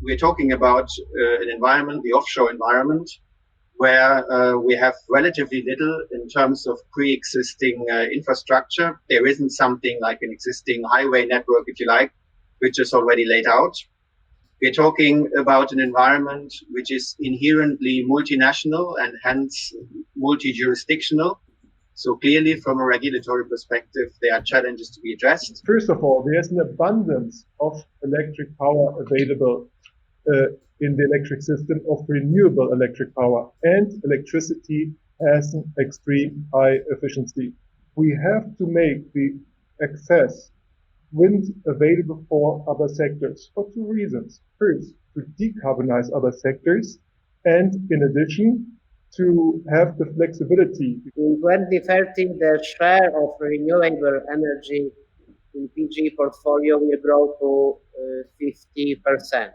we're talking about an environment, the offshore environment, where we have relatively little in terms of pre-existing infrastructure. There isn't something like an existing highway network, if you like, which is already laid out. We're talking about an environment which is inherently multinational and hence multi-jurisdictional. So clearly, from a regulatory perspective, there are challenges to be addressed. First of all, there's an abundance of electric power available in the electric system of renewable electric power, and electricity has an extreme high efficiency. We have to make the excess wind available for other sectors for two reasons. First, to decarbonize other sectors, and in addition, to have the flexibility. In 2030, the share of renewable energy in PG portfolio will grow to 50%.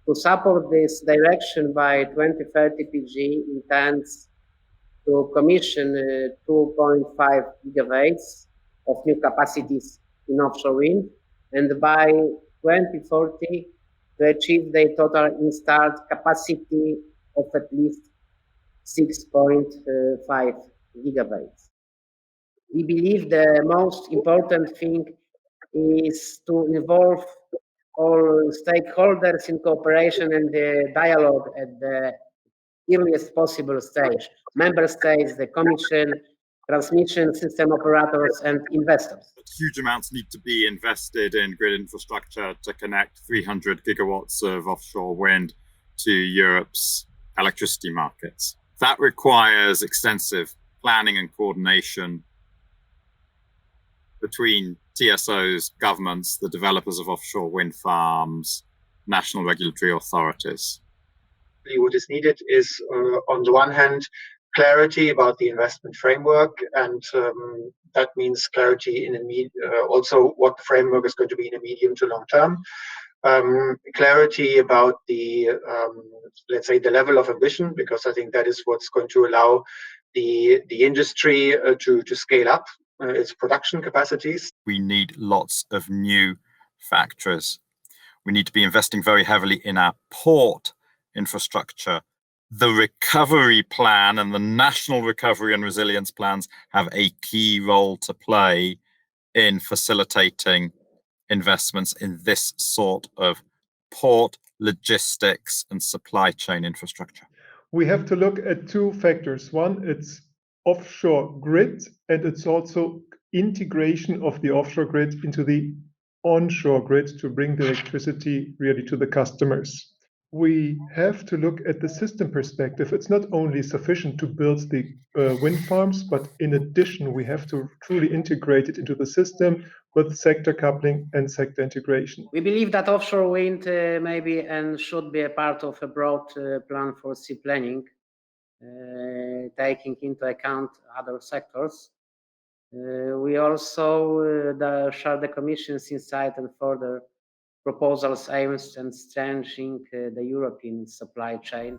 To support this direction, by 2030, PG intends to commission 2.5 gigawatts of new capacities in offshore wind, and by 2040, to achieve the total installed capacity of at least 6.5 gigawatts. We believe the most important thing is to involve all stakeholders in cooperation and the dialogue at the earliest possible stage. Member states, the Commission, transmission system operators, and investors. Huge amounts need to be invested in grid infrastructure to connect 300 gigawatts of offshore wind to Europe's electricity markets. That requires extensive planning and coordination between TSOs, governments, the developers of offshore wind farms, national regulatory authorities. What is needed is, on the one hand, clarity about the investment framework, and that means clarity in also what the framework is going to be in a medium to long term. Clarity about the, let's say, the level of ambition, because I think that is what's going to allow the industry to scale up its production capacities. We need lots of new factories. We need to be investing very heavily in our port infrastructure. The recovery plan and the national recovery and resilience plans have a key role to play in facilitating investments in this sort of port, logistics, and supply chain infrastructure. We have to look at two factors. One, it's offshore grid, and it's also integration of the offshore grid into the onshore grid to bring the electricity really to the customers. We have to look at the system perspective. It's not only sufficient to build the wind farms, but in addition, we have to truly integrate it into the system with sector coupling and sector integration. We believe that offshore wind may be and should be a part of a broad plan for sea planning, taking into account other sectors. We also share the Commission's insight and further proposals aims at strengthening the European supply chain.